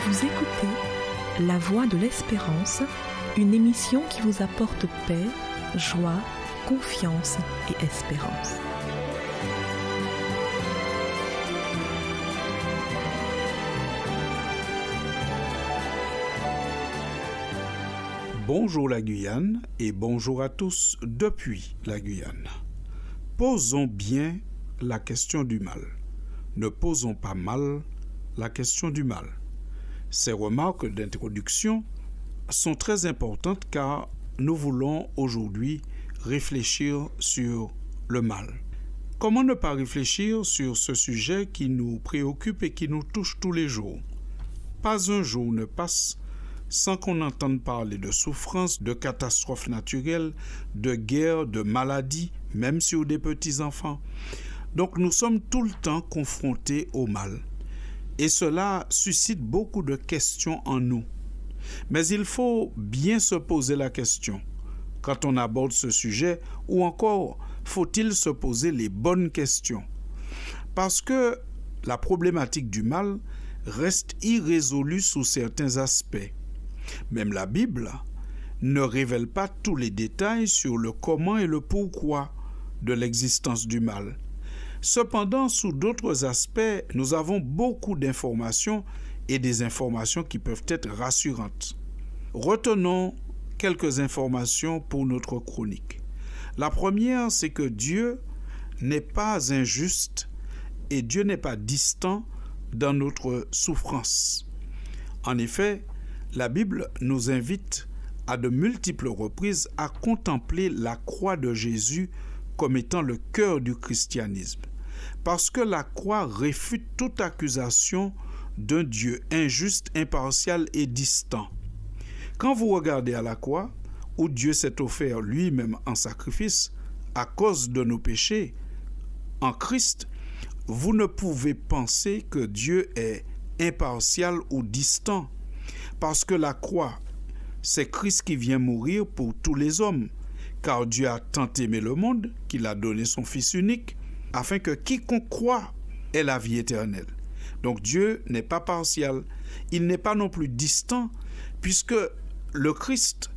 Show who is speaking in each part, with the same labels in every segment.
Speaker 1: Vous écoutez La Voix de l'Espérance, une émission qui vous apporte paix, joie, confiance et espérance.
Speaker 2: Bonjour la Guyane et bonjour à tous depuis la Guyane. Posons bien la question du mal. Ne posons pas mal la question du mal. Ces remarques d'introduction sont très importantes car nous voulons aujourd'hui réfléchir sur le mal. Comment ne pas réfléchir sur ce sujet qui nous préoccupe et qui nous touche tous les jours? Pas un jour ne passe sans qu'on entende parler de souffrances, de catastrophes naturelles, de guerres, de maladies, même sur des petits-enfants. Donc nous sommes tout le temps confrontés au mal. Et cela suscite beaucoup de questions en nous. Mais il faut bien se poser la question quand on aborde ce sujet, ou encore faut-il se poser les bonnes questions? Parce que la problématique du mal reste irrésolue sous certains aspects. Même la Bible ne révèle pas tous les détails sur le comment et le pourquoi de l'existence du mal. Cependant, sous d'autres aspects, nous avons beaucoup d'informations et des informations qui peuvent être rassurantes. Retenons quelques informations pour notre chronique. La première, c'est que Dieu n'est pas injuste et Dieu n'est pas distant dans notre souffrance. En effet, la Bible nous invite à de multiples reprises à contempler la croix de Jésus comme étant le cœur du christianisme. Parce que la croix réfute toute accusation d'un Dieu injuste, impartial et distant. Quand vous regardez à la croix, où Dieu s'est offert lui-même en sacrifice à cause de nos péchés, en Christ, vous ne pouvez penser que Dieu est impartial ou distant. Parce que la croix, c'est Christ qui vient mourir pour tous les hommes. Car Dieu a tant aimé le monde qu'il a donné son Fils unique, afin que quiconque croit ait la vie éternelle. Donc Dieu n'est pas partial, il n'est pas non plus distant, puisque le Christ,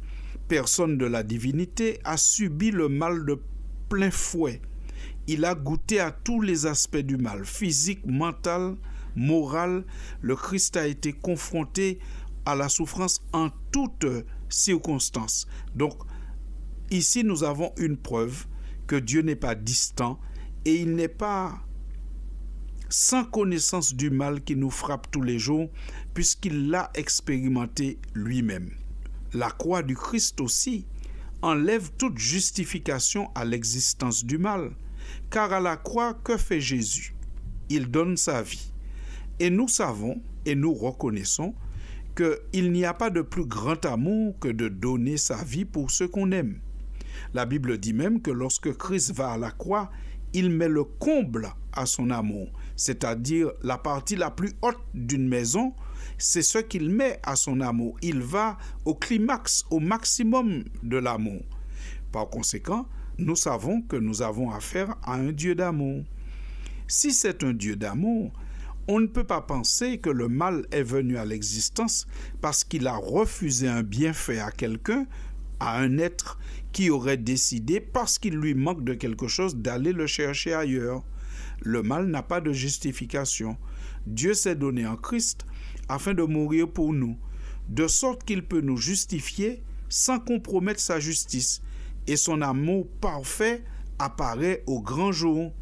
Speaker 2: personne de la divinité, a subi le mal de plein fouet. Il a goûté à tous les aspects du mal, physique, mental, moral. Le Christ a été confronté à la souffrance en toutes circonstances. Donc, ici, nous avons une preuve que Dieu n'est pas distant et il n'est pas sans connaissance du mal qui nous frappe tous les jours, puisqu'il l'a expérimenté lui-même. La croix du Christ aussi enlève toute justification à l'existence du mal, car à la croix, que fait Jésus? Il donne sa vie. Et nous savons et nous reconnaissons qu'il n'y a pas de plus grand amour que de donner sa vie pour ceux qu'on aime. La Bible dit même que lorsque Christ va à la croix, il met le comble à son amour, c'est-à-dire la partie la plus haute d'une maison, c'est ce qu'il met à son amour. Il va au climax, au maximum de l'amour. Par conséquent, nous savons que nous avons affaire à un Dieu d'amour. Si c'est un Dieu d'amour, on ne peut pas penser que le mal est venu à l'existence parce qu'il a refusé un bienfait à quelqu'un, à un être qui aurait décidé, parce qu'il lui manque de quelque chose, d'aller le chercher ailleurs. Le mal n'a pas de justification. Dieu s'est donné en Christ afin de mourir pour nous, de sorte qu'il peut nous justifier sans compromettre sa justice, et son amour parfait apparaît au grand jour.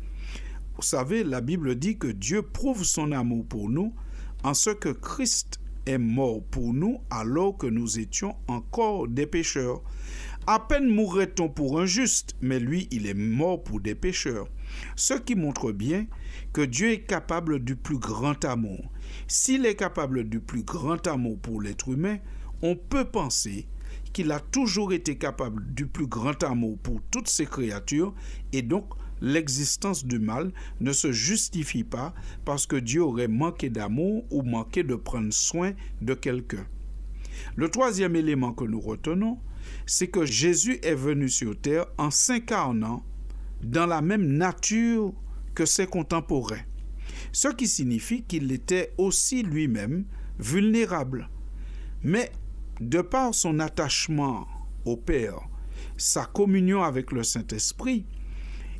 Speaker 2: Vous savez, la Bible dit que Dieu prouve son amour pour nous en ce que Christ est mort pour nous alors que nous étions encore des pécheurs. À peine mourrait-on pour un juste, mais lui, il est mort pour des pécheurs. Ce qui montre bien que Dieu est capable du plus grand amour. S'il est capable du plus grand amour pour l'être humain, on peut penser qu'il a toujours été capable du plus grand amour pour toutes ses créatures, et donc l'existence du mal ne se justifie pas parce que Dieu aurait manqué d'amour ou manqué de prendre soin de quelqu'un. Le troisième élément que nous retenons, c'est que Jésus est venu sur terre en s'incarnant dans la même nature que ses contemporains, ce qui signifie qu'il était aussi lui-même vulnérable. Mais de par son attachement au Père, sa communion avec le Saint-Esprit,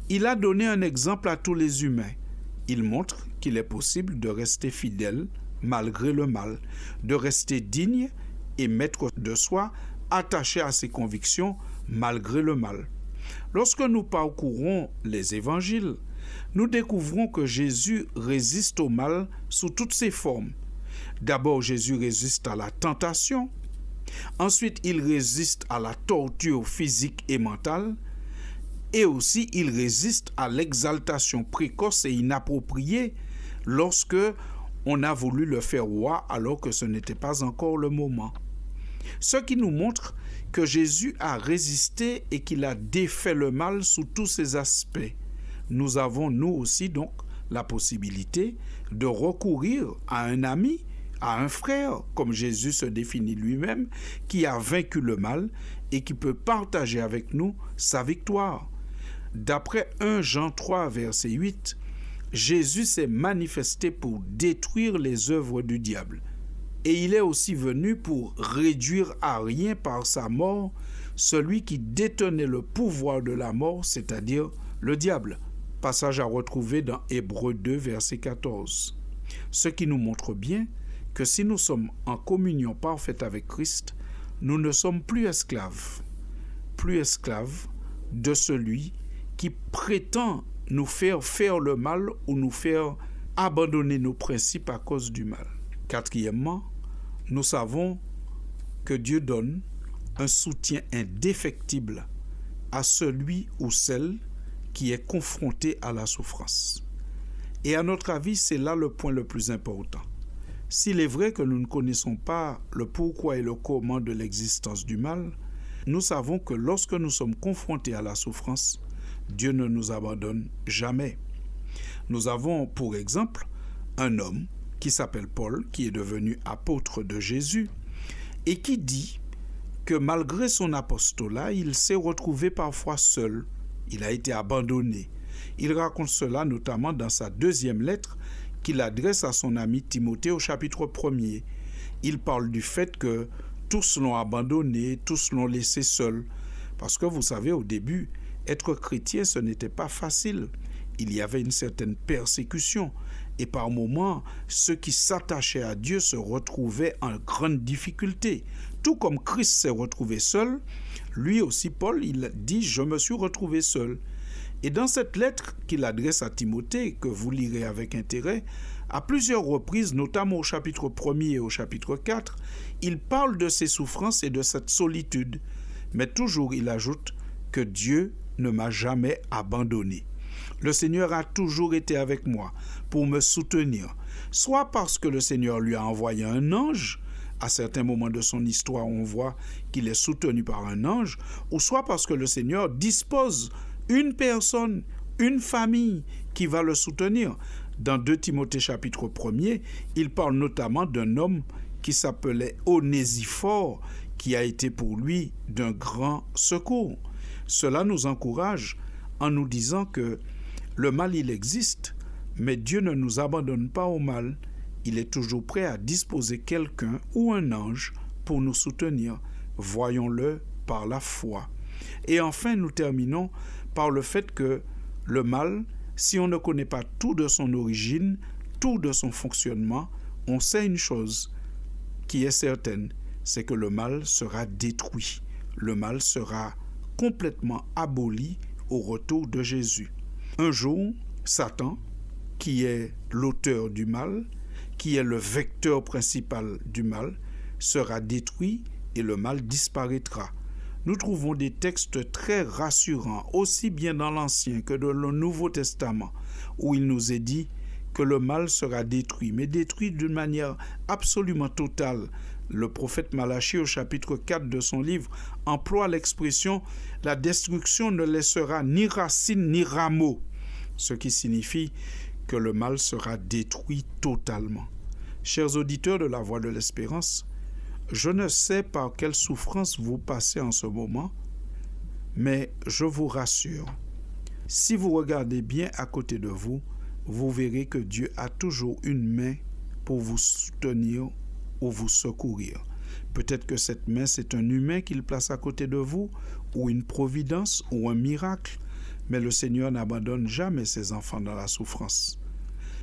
Speaker 2: il a donné un exemple à tous les humains. Il montre qu'il est possible de rester fidèle malgré le mal, de rester digne et maître de soi, attaché à ses convictions malgré le mal. Lorsque nous parcourons les évangiles, nous découvrons que Jésus résiste au mal sous toutes ses formes. D'abord, Jésus résiste à la tentation. Ensuite, il résiste à la torture physique et mentale. Et aussi, il résiste à l'exaltation précoce et inappropriée lorsque on a voulu le faire roi alors que ce n'était pas encore le moment. Ce qui nous montre que Jésus a résisté et qu'il a défait le mal sous tous ses aspects. Nous avons, nous aussi, donc, la possibilité de recourir à un ami, à un frère, comme Jésus se définit lui-même, qui a vaincu le mal et qui peut partager avec nous sa victoire. D'après 1 Jean 3, verset 8, Jésus s'est manifesté pour détruire les œuvres du diable. Et il est aussi venu pour réduire à rien par sa mort celui qui détenait le pouvoir de la mort, c'est-à-dire le diable. Passage à retrouver dans Hébreux 2, verset 14. Ce qui nous montre bien que si nous sommes en communion parfaite avec Christ, nous ne sommes plus esclaves de celui qui prétend nous faire le mal ou nous faire abandonner nos principes à cause du mal. Quatrièmement, nous savons que Dieu donne un soutien indéfectible à celui ou celle qui est confronté à la souffrance. Et à notre avis, c'est là le point le plus important. S'il est vrai que nous ne connaissons pas le pourquoi et le comment de l'existence du mal, nous savons que lorsque nous sommes confrontés à la souffrance, Dieu ne nous abandonne jamais. Nous avons, pour exemple, un homme qui s'appelle Paul, qui est devenu apôtre de Jésus, et qui dit que malgré son apostolat, il s'est retrouvé parfois seul. Il a été abandonné. Il raconte cela notamment dans sa deuxième lettre qu'il adresse à son ami Timothée au chapitre 1er. Il parle du fait que tous l'ont abandonné, tous l'ont laissé seul. Parce que vous savez, au début, être chrétien, ce n'était pas facile. Il y avait une certaine persécution. Et par moments, ceux qui s'attachaient à Dieu se retrouvaient en grande difficulté. Tout comme Christ s'est retrouvé seul, lui aussi, Paul, il dit « Je me suis retrouvé seul ». Et dans cette lettre qu'il adresse à Timothée, que vous lirez avec intérêt, à plusieurs reprises, notamment au chapitre 1er et au chapitre 4, il parle de ses souffrances et de cette solitude. Mais toujours, il ajoute que Dieu ne m'a jamais abandonné. Le Seigneur a toujours été avec moi pour me soutenir, soit parce que le Seigneur lui a envoyé un ange. À certains moments de son histoire, on voit qu'il est soutenu par un ange, ou soit parce que le Seigneur dispose une personne, une famille qui va le soutenir. Dans 2 Timothée chapitre 1er, il parle notamment d'un homme qui s'appelait Onésiphore, qui a été pour lui d'un grand secours. Cela nous encourage en nous disant que le mal, il existe, mais Dieu ne nous abandonne pas au mal. Il est toujours prêt à disposer quelqu'un ou un ange pour nous soutenir. Voyons-le par la foi. Et enfin, nous terminons par le fait que le mal, si on ne connaît pas tout de son origine, tout de son fonctionnement, on sait une chose qui est certaine, c'est que le mal sera détruit. Le mal sera complètement aboli au retour de Jésus. Un jour, Satan, qui est l'auteur du mal, qui est le vecteur principal du mal, sera détruit et le mal disparaîtra. Nous trouvons des textes très rassurants, aussi bien dans l'Ancien que dans le Nouveau Testament, où il nous est dit que le mal sera détruit, mais détruit d'une manière absolument totale. Le prophète Malachie, au chapitre 4 de son livre, emploie l'expression « la destruction ne laissera ni racine ni rameau », ce qui signifie que le mal sera détruit totalement. Chers auditeurs de la Voix de l'Espérance, je ne sais par quelle souffrance vous passez en ce moment, mais je vous rassure, si vous regardez bien à côté de vous, vous verrez que Dieu a toujours une main pour vous soutenir ou vous secourir. Peut-être que cette main, c'est un humain qu'il place à côté de vous, ou une providence, ou un miracle. Mais le Seigneur n'abandonne jamais ses enfants dans la souffrance.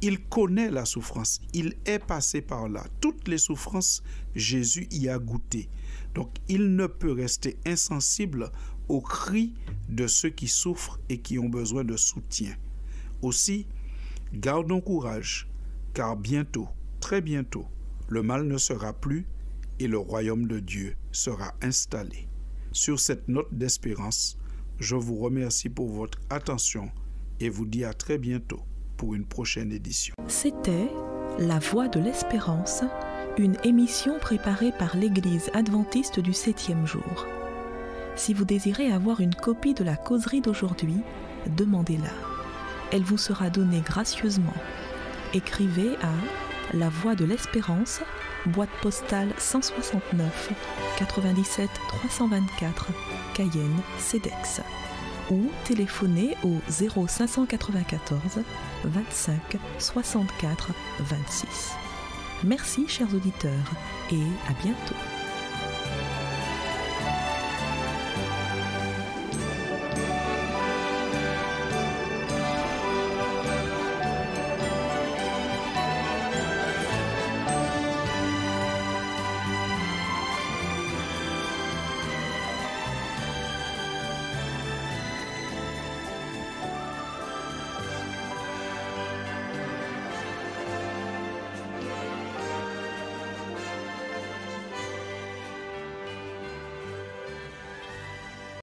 Speaker 2: Il connaît la souffrance, il est passé par là. Toutes les souffrances, Jésus y a goûté. Donc, il ne peut rester insensible aux cris de ceux qui souffrent et qui ont besoin de soutien. Aussi, gardons courage, car bientôt, très bientôt, le mal ne sera plus et le royaume de Dieu sera installé. Sur cette note d'espérance, je vous remercie pour votre attention et vous dis à très bientôt pour une prochaine édition.
Speaker 1: C'était La Voix de l'Espérance, une émission préparée par l'Église adventiste du 7e jour. Si vous désirez avoir une copie de la causerie d'aujourd'hui, demandez-la. Elle vous sera donnée gracieusement. Écrivez à La Voix de l'Espérance, boîte postale 169 97 324, Cayenne, CEDEX. Ou téléphonez au 0594 25 64 26. Merci chers auditeurs et à bientôt.